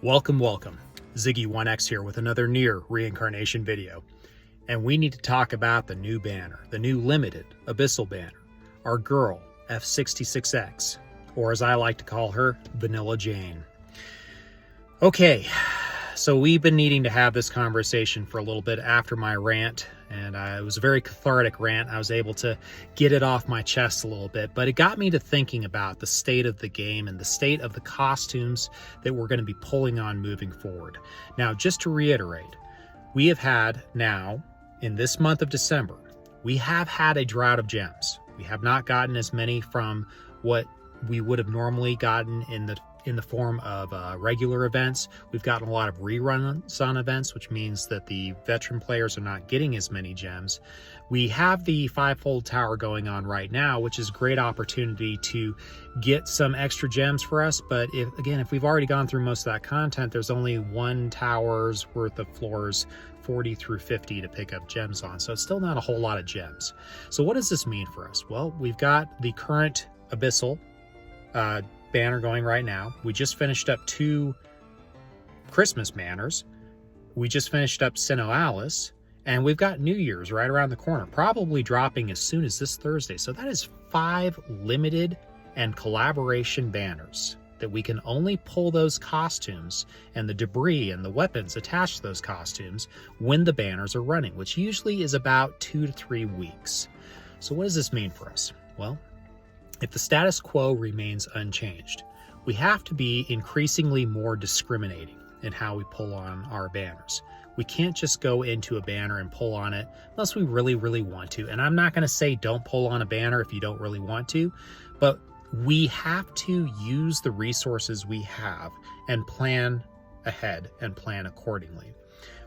Welcome. Ziggy1X here with another NieR reincarnation video. And we need to talk about the new banner, the new limited Abyssal banner, our girl, F66X, or as I like to call her, Vanilla Jane. Okay, so we've been needing to have this conversation for a little bit after my rant, and it was a very cathartic rant. I was able to get it off my chest a little bit, but it got me to thinking about the state of the game and the state of the costumes that we're going to be pulling on moving forward. Now, just to reiterate, we have had now, in this month of December, we have had a drought of gems. We have not gotten as many from what we would have normally gotten in the form of regular events. We've gotten a lot of reruns on events, which means that the veteran players are not getting as many gems. We have the fivefold tower going on right now, which is a great opportunity to get some extra gems for us. But if we've already gone through most of that content, there's only one tower's worth of floors, 40 through 50, to pick up gems on. So it's still not a whole lot of gems. So what does this mean for us? Well, we've got the current Abyssal banner going right now. We just finished up 2 Christmas banners. We just finished up Alice, and we've got New Year's right around the corner, probably dropping as soon as this Thursday. So that is 5 limited and collaboration banners that we can only pull those costumes and the debris and the weapons attached to those costumes when the banners are running, which usually is about 2 to 3 weeks. So what does this mean for us? Well, if the status quo remains unchanged, we have to be increasingly more discriminating in how we pull on our banners. We can't just go into a banner and pull on it unless we really, really want to. And I'm not going to say don't pull on a banner if you don't really want to, but we have to use the resources we have and plan ahead and plan accordingly.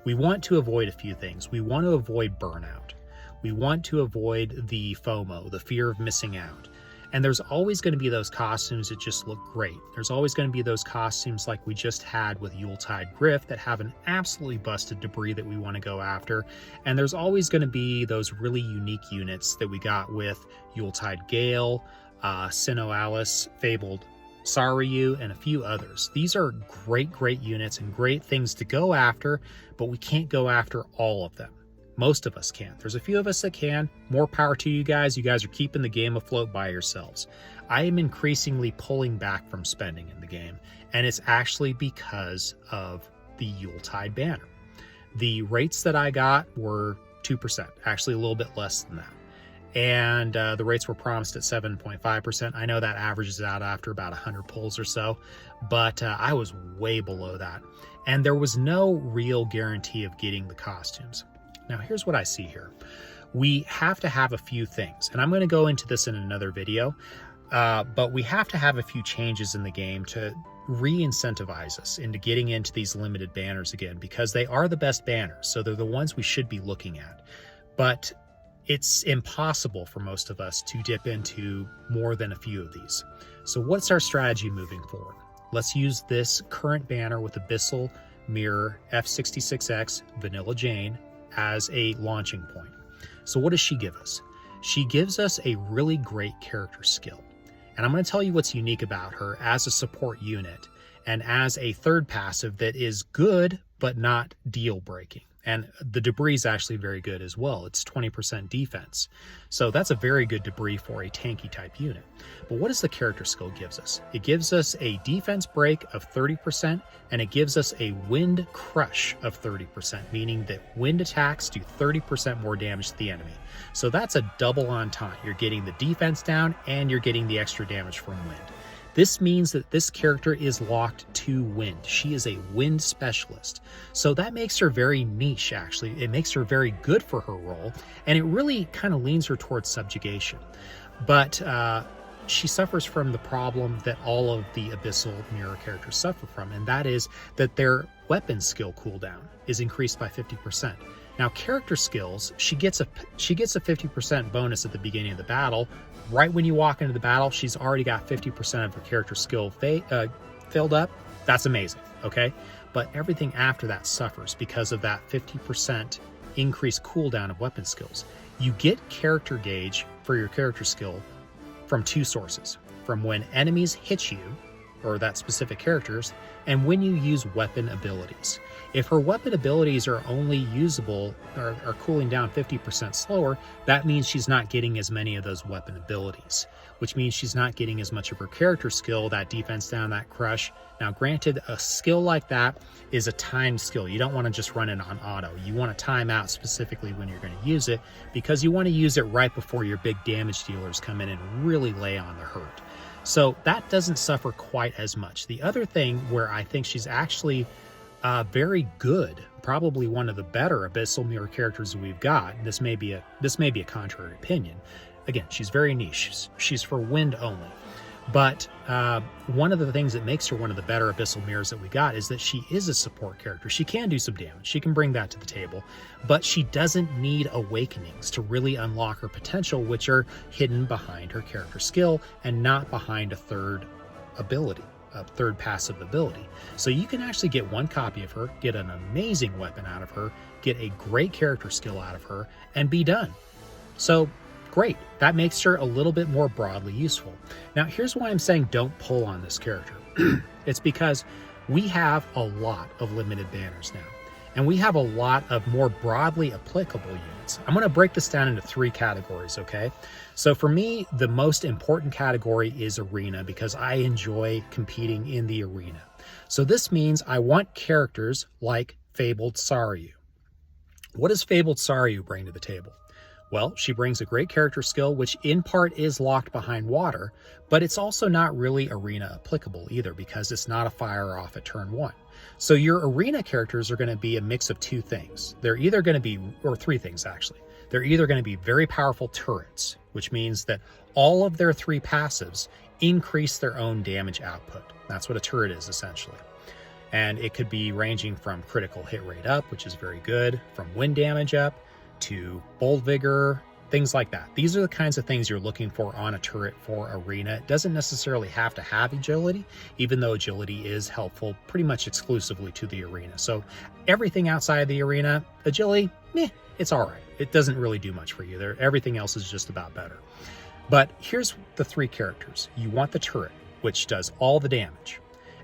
We want to avoid a few things. We want to avoid burnout. We want to avoid the FOMO, the fear of missing out. And there's always going to be those costumes that just look great. There's always going to be those costumes like we just had with Yuletide Griff that have an absolutely busted debris that we want to go after. And there's always going to be those really unique units that we got with Yuletide Gale, Alice, Fabled Saryu, and a few others. These are great units and great things to go after, but we can't go after all of them. Most of us can't. There's a few of us that can. More power to you guys. You guys are keeping the game afloat by yourselves. I am increasingly pulling back from spending in the game, and it's actually because of the Yuletide banner. The rates that I got were 2%, actually a little bit less than that. And the rates were promised at 7.5%. I know that averages out after about 100 pulls or so, but I was way below that. And there was no real guarantee of getting the costumes. Now, here's what I see here. We have to have a few things, and I'm going to go into this in another video, but we have to have a few changes in the game to re-incentivize us into getting into these limited banners again, because they are the best banners, so they're the ones we should be looking at. But it's impossible for most of us to dip into more than a few of these. So what's our strategy moving forward? Let's use this current banner with Abyssal Mirror F66X Vanilla Jane as a launching point. So what does she give us? She gives us a really great character skill. And I'm going to tell you what's unique about her as a support unit and as a third passive that is good, but not deal breaking. And the debris is actually very good as well. It's 20% defense. So that's a very good debris for a tanky type unit. But what does the character skill gives us? It gives us a defense break of 30%, and it gives us a wind crush of 30%, meaning that wind attacks do 30% more damage to the enemy. So that's a double entente. You're getting the defense down and you're getting the extra damage from wind. This means that this character is locked to wind. She is a wind specialist. So that makes her very niche, actually. It makes her very good for her role, and it really kind of leans her towards subjugation. But she suffers from the problem that all of the Abyssal Mirror characters suffer from, and that is that their weapon skill cooldown is increased by 50%. Now, character skills, she gets a 50% bonus at the beginning of the battle. Right when you walk into the battle, she's already got 50% of her character skill filled up. That's amazing, okay? But everything after that suffers because of that 50% increased cooldown of weapon skills. You get character gauge for your character skill from 2 sources. From when enemies hit you or that specific character's, and when you use weapon abilities. If her weapon abilities are only usable or are cooling down 50% slower, that means she's not getting as many of those weapon abilities, which means she's not getting as much of her character skill, that defense down, that crush. Now, granted, a skill like that is a timed skill. You don't want to just run it on auto. You want to time out specifically when you're going to use it, because you want to use it right before your big damage dealers come in and really lay on the hurt. So that doesn't suffer quite as much. The other thing where I think she's actually very good, probably one of the better Abyssal Mirror characters we've got. This may be a contrary opinion. Again, she's very niche. She's for wind only. But one of the things that makes her one of the better Abyssal Mirrors that we got is that she is a support character. She can do some damage. She can bring that to the table. But she doesn't need awakenings to really unlock her potential, which are hidden behind her character skill and not behind a third ability, a third passive ability. So you can actually get one copy of her, get an amazing weapon out of her, get a great character skill out of her, and be done. So great. That makes her a little bit more broadly useful. Now, here's why I'm saying don't pull on this character. It's because we have a lot of limited banners now, and we have a lot of more broadly applicable units. I'm going to break this down into 3 categories, okay? So for me, the most important category is arena, because I enjoy competing in the arena. So this means I want characters like Fabled Saryu. What does Fabled Saryu bring to the table? Well, she brings a great character skill, which in part is locked behind water, but it's also not really arena applicable either, because it's not a fire off at turn 1. So your arena characters are going to be a mix of 2 things. They're either going to be, or 3 things actually. They're either going to be very powerful turrets, which means that all of their 3 passives increase their own damage output. That's what a turret is essentially. And it could be ranging from critical hit rate up, which is very good, from wind damage up, to bold vigor, things like that. These are the kinds of things you're looking for on a turret for arena. It doesn't necessarily have to have agility, even though agility is helpful pretty much exclusively to the arena. So everything outside of the arena, agility, it's all right. It doesn't really do much for you there. Everything else is just about better. But here's the 3 characters. You want the turret, which does all the damage,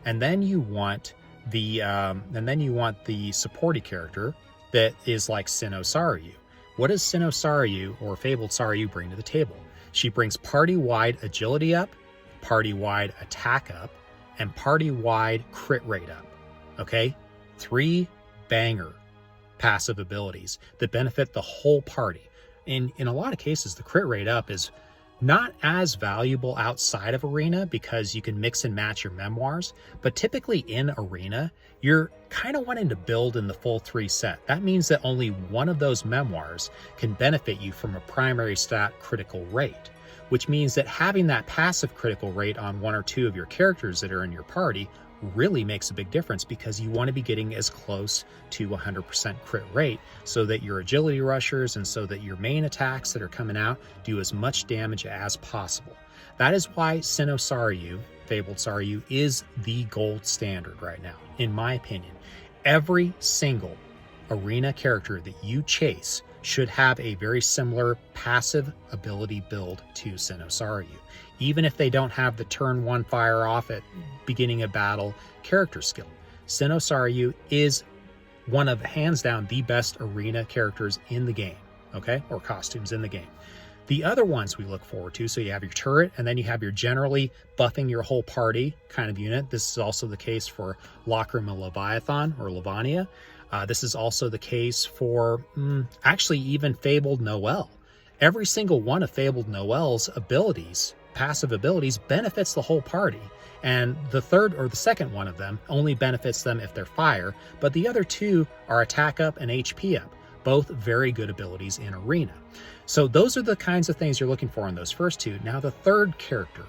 and then you want the supporty character that is like Sinnoh Saryu. What does Sinnoh Saryu or Fabled Saryu bring to the table? She brings party-wide agility up, party-wide attack up, and party-wide crit rate up. Okay? 3 banger passive abilities that benefit the whole party. In a lot of cases, the crit rate up is not as valuable outside of arena because you can mix and match your memoirs, but typically in arena, you're kind of wanting to build in the full 3 set. That means that only one of those memoirs can benefit you from a primary stat critical rate, which means that having that passive critical rate on 1 or 2 of your characters that are in your party really makes a big difference, because you want to be getting as close to 100% crit rate so that your agility rushers and so that your main attacks that are coming out do as much damage as possible. That is why Sinnoh Saryu, Fabled Saryu, is the gold standard right now, in my opinion. Every single arena character that you chase should have a very similar passive ability build to Sinnoh Saryu, even if they don't have the turn 1 fire off at beginning of battle character skill. Sinnoh Saryu is one of, hands down, the best arena characters in the game, okay, or costumes in the game. The other ones we look forward to, so you have your turret, and then you have your generally buffing your whole party kind of unit. This is also the case for Lacrima Leviathan or Lavania. This is also the case for actually even Fabled Noelle. Every single one of Fabled Noelle's abilities, passive abilities, benefits the whole party. And the third or the second one of them only benefits them if they're fire, but the other 2 are attack up and HP up, both very good abilities in arena. So those are the kinds of things you're looking for in those first 2. Now the third character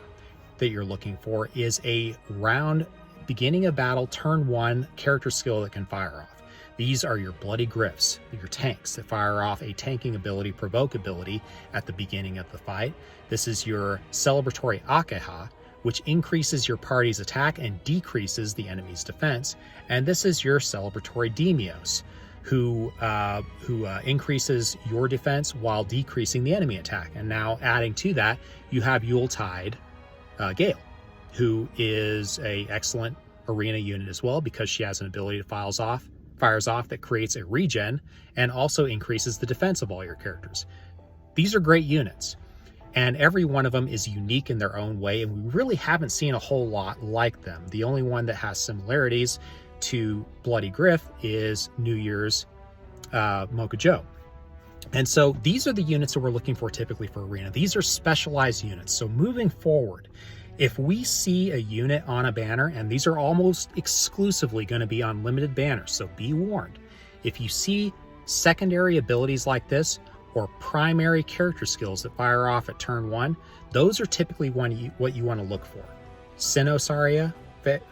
that you're looking for is a round beginning of battle turn 1 character skill that can fire off. These are your Bloody Griffs, your tanks that fire off a tanking ability, provoke ability at the beginning of the fight. This is your Celebratory Akeha, which increases your party's attack and decreases the enemy's defense. And this is your Celebratory Demios, who increases your defense while decreasing the enemy attack. And now adding to that, you have Yuletide Gale. who is a excellent arena unit as well, because she has an ability that fires off that creates a regen and also increases the defense of all your characters. These are great units, and every one of them is unique in their own way, and we really haven't seen a whole lot like them. The only one that has similarities to Bloody Griff is NieR's Mocha Joe. And so these are the units that we're looking for typically for arena. These are specialized units. So moving forward, if we see a unit on a banner, and these are almost exclusively going to be on limited banners, so be warned. If you see secondary abilities like this, or primary character skills that fire off at turn 1, those are typically what you want to look for. Sinnoh Saryu,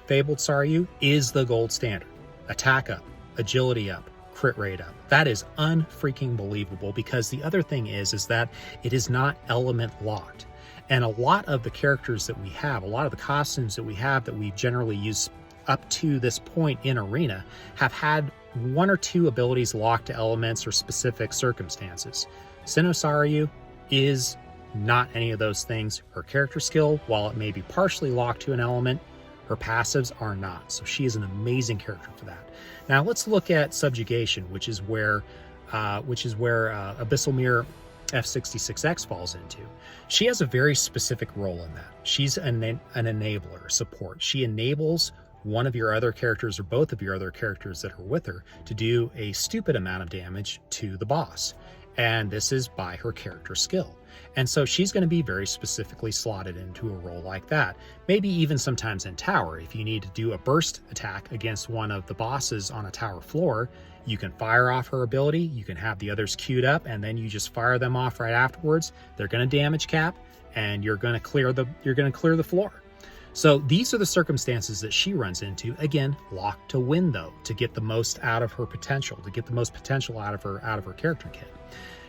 Fabled Saryu is the gold standard. Attack up, agility up, crit rate up. That is unfreaking believable, because the other thing is that it is not element locked. And a lot of the characters that we have, a lot of the costumes that we have that we've generally used up to this point in Arena have had 1 or 2 abilities locked to elements or specific circumstances. Sinnoh Saryu is not any of those things. Her character skill, while it may be partially locked to an element, her passives are not. So she is an amazing character for that. Now let's look at Subjugation, which is where Abyssal Mirror F66X falls into. She has a very specific role in that. She's an enabler, support. She enables one of your other characters or both of your other characters that are with her to do a stupid amount of damage to the boss. And this is by her character skill. And so she's going to be very specifically slotted into a role like that. Maybe even sometimes in tower. If you need to do a burst attack against one of the bosses on a tower floor, you can fire off her ability, you can have the others queued up, and then you just fire them off right afterwards. They're going to damage cap, and you're going to clear the floor. So these are the circumstances that she runs into. Again, locked to win though, to get the most out of her potential, to get the most potential out of her character kit.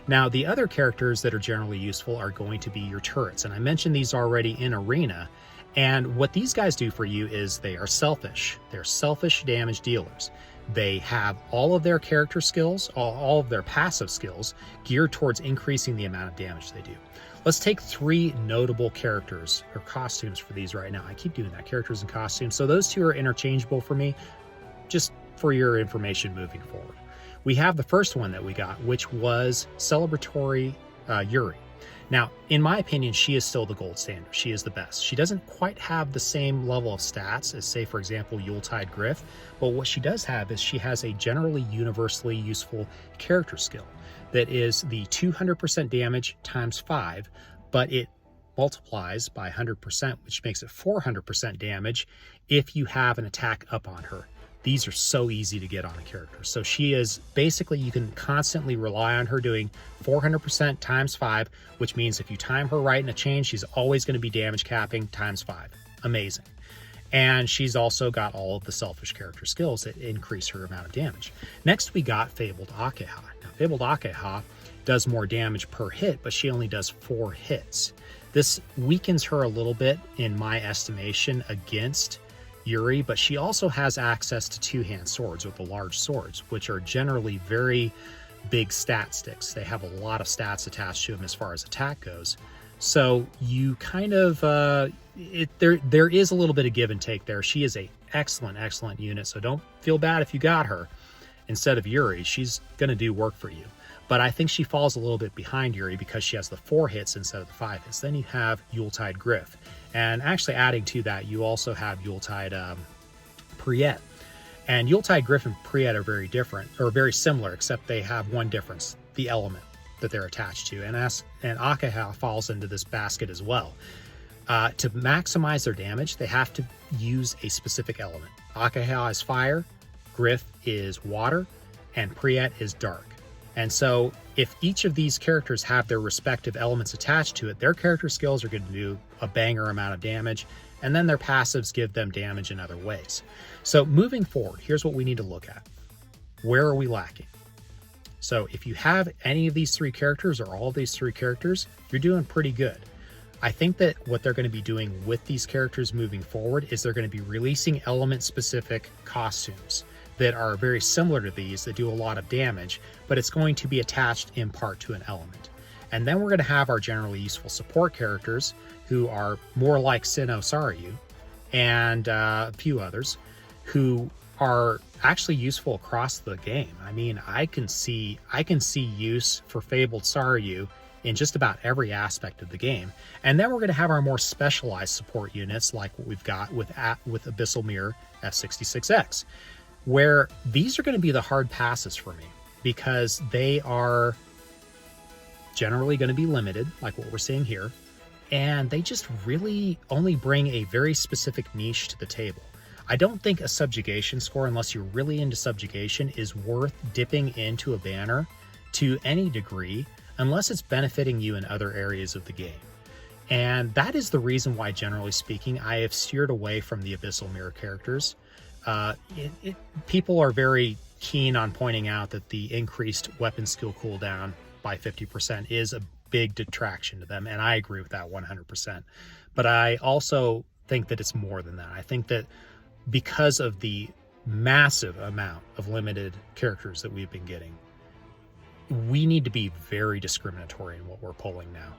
Now, the other characters that are generally useful are going to be your turrets. And I mentioned these already in Arena. And what these guys do for you is they are selfish. They're selfish damage dealers. They have all of their character skills, all of their passive skills geared towards increasing the amount of damage they do. Let's take 3 notable characters or costumes for these right now. I keep doing that, characters and costumes. So those 2 are interchangeable for me, just for your information moving forward. We have the first one that we got, which was Celebratory Yuri. Now, in my opinion, she is still the gold standard. She is the best. She doesn't quite have the same level of stats as, say, for example, Yuletide Griff, but what she does have is she has a generally universally useful character skill that is the 200% damage times 5, but it multiplies by 100%, which makes it 400% damage if you have an attack up on her. These are so easy to get on a character. So she is basically, you can constantly rely on her doing 400% times 5, which means if you time her right in a chain, she's always going to be damage capping times 5. Amazing. And she's also got all of the selfish character skills that increase her amount of damage. Next, we got Fabled Akeha. Now, Fabled Akeha does more damage per hit, but she only does 4 hits. This weakens her a little bit, in my estimation, against Yuri, but she also has access to 2-hand swords with the large swords, which are generally very big stat sticks. They have a lot of stats attached to them as far as attack goes. So you kind of, there is a little bit of give and take there. She is a excellent unit, so don't feel bad if you got her instead of Yuri. She's going to do work for you. But I think she falls a little bit behind Yuri because she has the 4 hits instead of the 5 hits. Then you have Yuletide Griff. And actually adding to that, you also have Yuletide Priet. And Yuletide Griff and Priet are very different, or very similar, except they have one difference, the element that they're attached to. And Akeha falls into this basket as well. To maximize their damage, they have to use a specific element. Akeha is fire, Griff is water, and Priet is dark. And so if each of these characters have their respective elements attached to it, their character skills are going to do a banger amount of damage, and then their passives give them damage in other ways. So moving forward, here's what we need to look at. Where are we lacking? So if you have any of these 3 characters or all of these 3 characters, you're doing pretty good. I think that what they're going to be doing with these characters moving forward is they're going to be releasing element-specific costumes that are very similar to these that do a lot of damage, but it's going to be attached in part to an element. And then we're going to have our generally useful support characters who are more like Sinnoh Saryu, and a few others who are actually useful across the game. I mean, I can see use for Fabled Saryu in just about every aspect of the game. And then we're going to have our more specialized support units like what we've got with Abyssal Mirror F66X, where these are going to be the hard passes for me because they are generally going to be limited, like what we're seeing here, and they just really only bring a very specific niche to the table. I don't think a subjugation score, unless you're really into subjugation, is worth dipping into a banner to any degree unless it's benefiting you in other areas of the game. And that is the reason why, generally speaking, I have steered away from the Abyssal Mirror characters. People are very keen on pointing out that the increased weapon skill cooldown by 50% is a big detraction to them, and I agree with that 100%. But I also think that it's more than that. I think that because of the massive amount of limited characters that we've been getting, we need to be very discriminatory in what we're pulling now.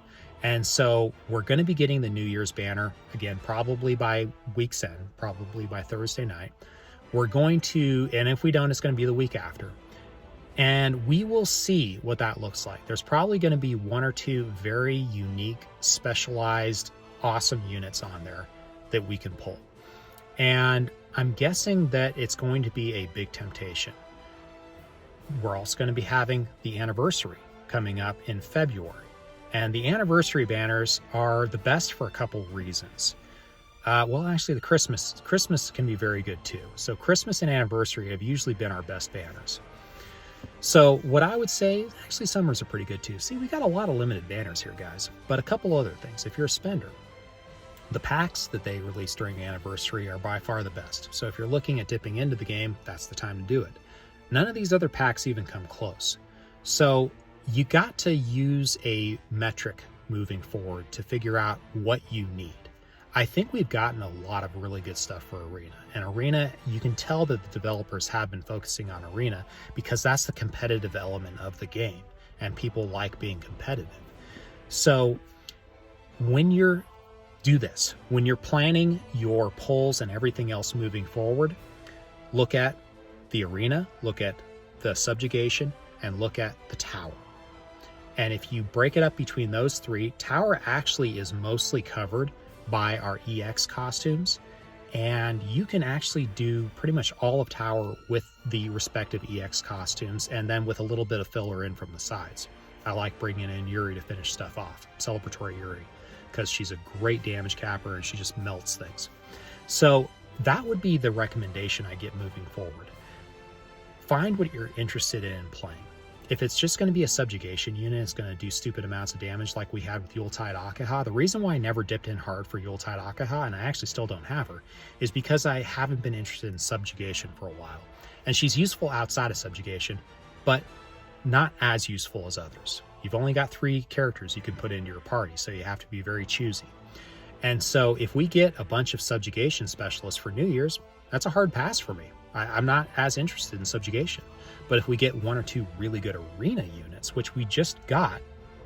And so we're going to be getting the New Year's banner, again, probably by week's end, probably by Thursday night. We're going to, and if we don't, it's going to be the week after. And we will see what that looks like. There's probably going to be one or two very unique, specialized, awesome units on there that we can pull. And I'm guessing that it's going to be a big temptation. We're also going to be having the anniversary coming up in February. And the anniversary banners are the best for a couple reasons. Well, actually, the Christmas can be very good too. So Christmas and anniversary have usually been our best banners. So what I would say, actually summers are pretty good too. See, we got a lot of limited banners here, guys. But a couple other things. If you're a spender, the packs that they release during the anniversary are by far the best. So if you're looking at dipping into the game, that's the time to do it. None of these other packs even come close. So you got to use a metric moving forward to figure out what you need. I think we've gotten a lot of really good stuff for Arena. And Arena, you can tell that the developers have been focusing on Arena because that's the competitive element of the game. And people like being competitive. So when you're planning your polls and everything else moving forward, look at the Arena, look at the Subjugation, and look at the Tower. And if you break it up between those three, Tower actually is mostly covered by our EX costumes, and you can actually do pretty much all of Tower with the respective EX costumes, and then with a little bit of filler in from the sides. I like bringing in Yuri to finish stuff off, celebratory Yuri, because she's a great damage capper and she just melts things. So that would be the recommendation I get moving forward. Find what you're interested in playing. If it's just going to be a subjugation unit, it's going to do stupid amounts of damage like we had with Yuletide Akaha. The reason why I never dipped in hard for Yuletide Akaha, and I actually still don't have her, is because I haven't been interested in subjugation for a while. And she's useful outside of subjugation, but not as useful as others. You've only got 3 characters you can put into your party, so you have to be very choosy. And so if we get a bunch of subjugation specialists for New Year's, that's a hard pass for me. I'm not as interested in subjugation. But if we get 1 or 2 really good Arena units, which we just got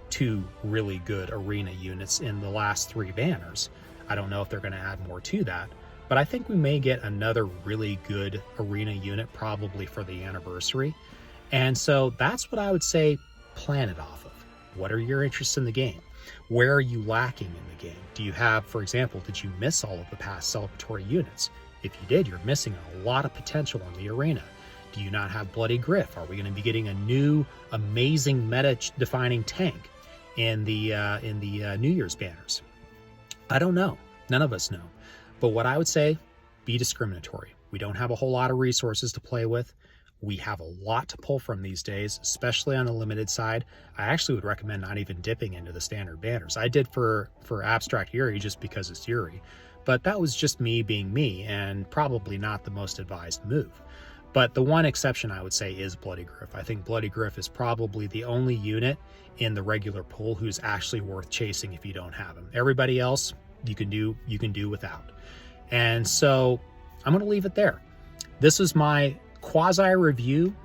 2 really good Arena units in the last 3 banners, I don't know if they're going to add more to that, but I think we may get another really good Arena unit probably for the anniversary. And so that's what I would say, plan it off of. What are your interests in the game? Where are you lacking in the game? Do you have, for example, did you miss all of the past celebratory units? If you did, you're missing a lot of potential in the Arena. Do you not have Bloody Griff? Are we going to be getting a new, amazing meta-defining tank in the New Year's banners? I don't know. None of us know. But what I would say, be discriminatory. We don't have a whole lot of resources to play with. We have a lot to pull from these days, especially on the limited side. I actually would recommend not even dipping into the standard banners. I did for Abstract Yuri just because it's Yuri, but that was just me being me and probably not the most advised move. But the one exception I would say is Bloody Griff. I think Bloody Griff is probably the only unit in the regular pool who's actually worth chasing if you don't have him. Everybody else you can do without. And so I'm going to leave it there. This is my quasi review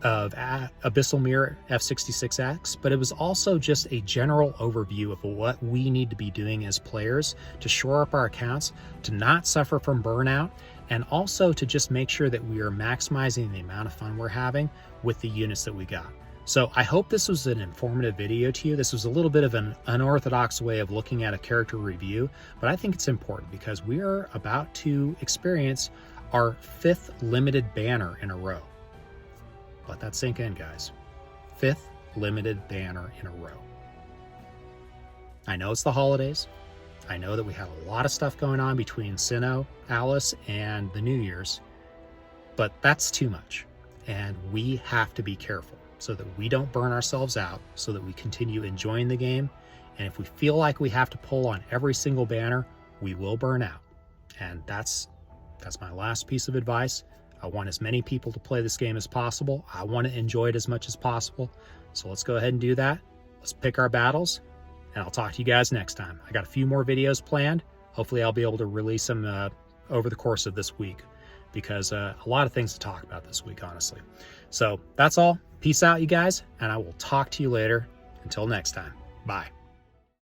of Abyssal Mirror F66X, but it was also just a general overview of what we need to be doing as players to shore up our accounts, to not suffer from burnout, and also to just make sure that we are maximizing the amount of fun we're having with the units that we got. So I hope this was an informative video to you. This was a little bit of an unorthodox way of looking at a character review, but I think it's important because we are about to experience our 5th limited banner in a row. Let that sink in, guys. 5th limited banner in a row. I know it's the holidays. I know that we have a lot of stuff going on between Sinnoh, Alice, and the New Year's, but that's too much. And we have to be careful so that we don't burn ourselves out, so that we continue enjoying the game. And if we feel like we have to pull on every single banner, we will burn out. And that's my last piece of advice. I want as many people to play this game as possible. I want to enjoy it as much as possible. So let's go ahead and do that. Let's pick our battles, and I'll talk to you guys next time. I got a few more videos planned. Hopefully I'll be able to release them over the course of this week, because a lot of things to talk about this week, honestly. So that's all. Peace out, you guys, and I will talk to you later. Until next time. Bye.